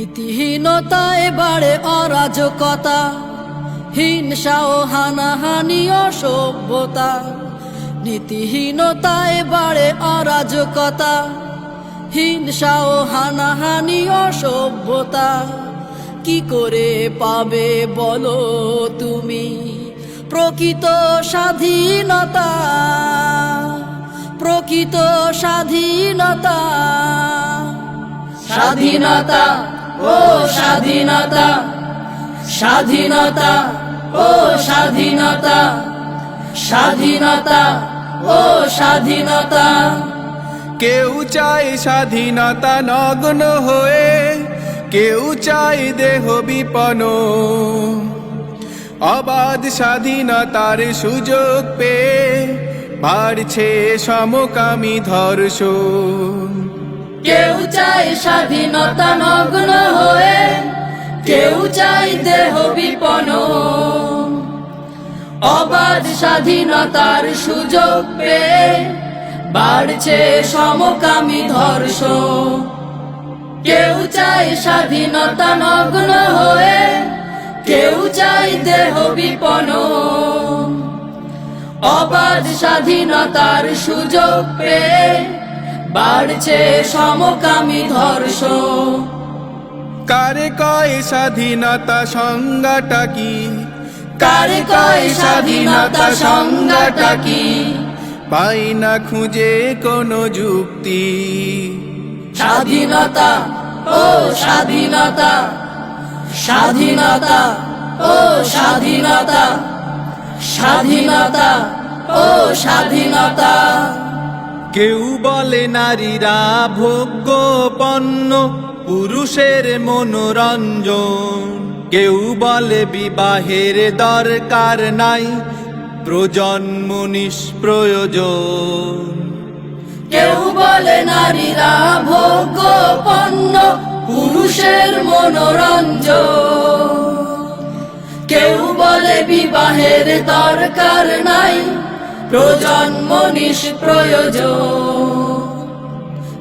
নীতিহীনতায় বাড়ে অরাজকতা, হিংসা ও হানাহানি অসভ্যতা। নীতিহীনতায় বাড়ে অরাজকতা, হিংসা ও হানাহানি অসভ্যতা। কি করে পাবে বলো তুমি প্রকৃত স্বাধীনতা, প্রকৃত স্বাধীনতা। স্বাধীনতা ও স্বাধীনতা, স্বাধীনতা ও স্বাধীনতা, স্বাধীনতা ও স্বাধীনতা। কেউ চায় স্বাধীনতা নগ্ন হয়ে, কেউ চায় দেহ বিপন্ন। অবাধ স্বাধীনতার সুযোগ পেয়ে বাড়ছে সমকামী ধর্ষণ। কেউ চায় স্বাধীনতা নগ্ন হয়ে, কেউ চায় দেহ বিপন্ন। অবাধ স্বাধীনতার সুযোগ পেয়ে বাড়ছে সমকামী ধর্ষণ। কেউ চায় স্বাধীনতা নগ্ন হয়ে, কেউ চায় দেহ বিপন্ন। অবাধ স্বাধীনতার সুযোগ পেয়ে বাড়ছে সমকামী ধর্ষণ। কারে কয় স্বাধীনতা সংজ্ঞাটা কি, কারে কয় স্বাধীনতা সংজ্ঞাটা কি? পাই না খুঁজে কোনো যুক্তি। স্বাধীনতা ও স্বাধীনতা, স্বাধীনতা ও স্বাধীনতা, স্বাধীনতা ও স্বাধীনতা। কেউ বলে নারীরা ভোগ্য পণ্য, পুরুষের মনোরঞ্জন। কেউ বলে বিবাহের দরকার নাই, প্রজন্ম নিষ্প্রয়োজন। কেউ বলে নারীরা ভোগ্য পণ্য, পুরুষের মনোরঞ্জন। কেউ বলে বিবাহের দরকার নাই, প্রজন্ম নিষ্প্রয়োজন।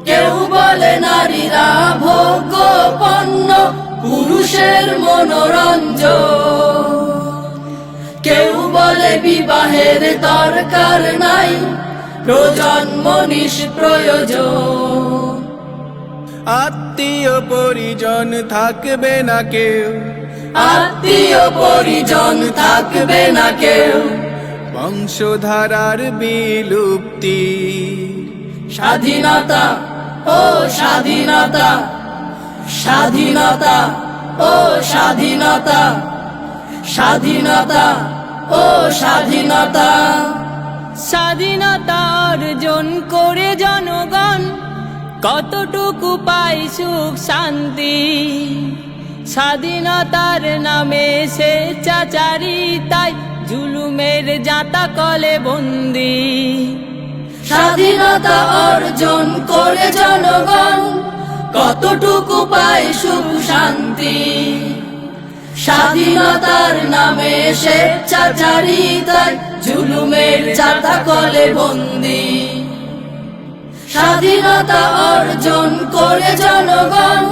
কেউ বলে নারীরা ভোগ্য পণ্য, পুরুষের মনোরঞ্জন। কেউ বলে বিবাহের দরকার নাই, প্রজন্ম নিষ্প্রয়োজন। আত্মীয় পরিজন থাকবে না কেউ, আত্মীয় পরিজন থাকবে না কেউ। বংশধারার বিলুপ্তি। স্বাধীনতা ও স্বাধীনতা, স্বাধীনতা ও স্বাধীনতা, স্বাধীনতা ও স্বাধীনতা। স্বাধীনতা অর্জন করে জনগণ কতটুকু পায় সুখ শান্তি। স্বাধীনতার নামে স্বেচ্ছাচারিতায় জুলুমের জাঁতা কলে বন্দী। স্বাধীনতা অর্জন করে জনগণ কতটুকু পায় সুখ শান্তি। স্বাধীনতার নামে স্বেচ্ছাচারিতায় জুলুমের জাঁতা কলে বন্দী। স্বাধীনতা অর্জন করে জনগণ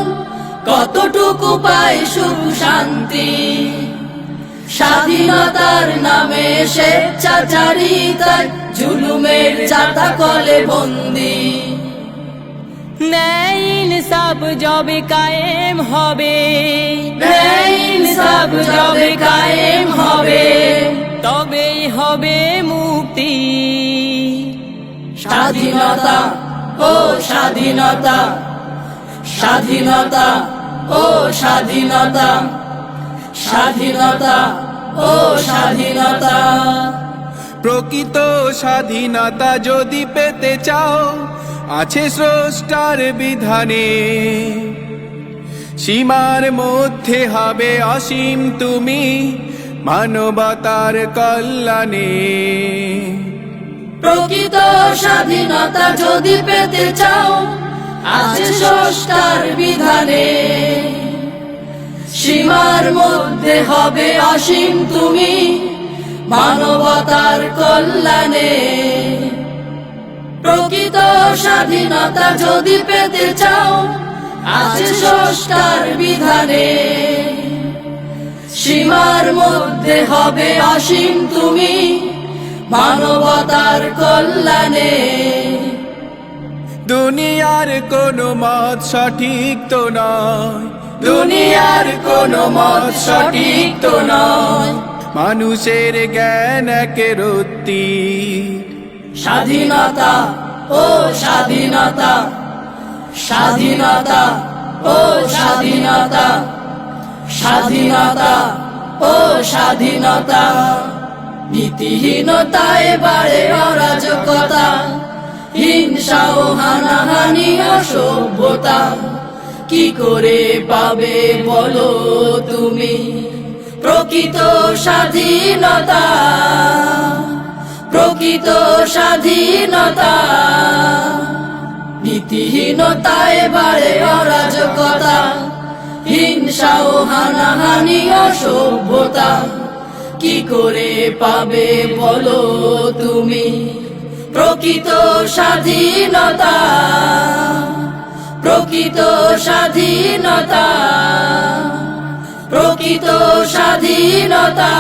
কতটুকু পায় সুখ শান্তি। স্বাধীনতার নামে স্বেচ্ছাচারিতায় জুলুমের জাঁতা কলে বন্দী। ন্যায় ইনসাফ যবে কায়েম হবে, ন্যায় ইনসাফ যবে কায়েম হবে, তবেই হবে মুক্তি। স্বাধীনতা ও স্বাধীনতা, স্বাধীনতা ও স্বাধীনতা, স্বাধীনতা ও স্বাধীনতা। প্রকৃত স্বাধীনতা যদি পেতে চাও, আছে স্রষ্টার বিধানে। সীমার মধ্যে হবে অসীম তুমি, মানবতার কল্যাণে। প্রকৃত স্বাধীনতা যদি পেতে চাও, আছে স্রষ্টার বিধানে। সীমার মধ্যে হবে অসীম তুমি, মানবতার কল্যাণে। প্রকৃত স্বাধীনতা যদি পেতে চাও, আছে স্রষ্টার বিধানে, সীমার মধ্যে হবে অসীম তুমি, মানবতার কল্যাণে। দুনিয়ার কোনো মত সঠিক তো নয়, দুনিয়ার কোনো মত সঠিক তো নয়, মানুষের জ্ঞান একেরত্তি। স্বাধীনতা ও স্বাধীনতা, স্বাধীনতা ও স্বাধীনতা, স্বাধীনতা ও স্বাধীনতা। নীতিহীনতায় বাড়ে অরাজকতা, হিংসা ও হানাহানি অসভ্যতা। কি করে পাবে বলো তুমি প্রকৃত স্বাধীনতা, প্রকৃত স্বাধীনতা? নীতিহীনতায় বাড়ে অরাজকতা, হিংসা ও হানাহানি অসভ্যতা। কি করে পাবে বলো তুমি প্রকৃত স্বাধীনতা, প্রকৃত স্বাধীনতা, প্রকৃত স্বাধীনতা?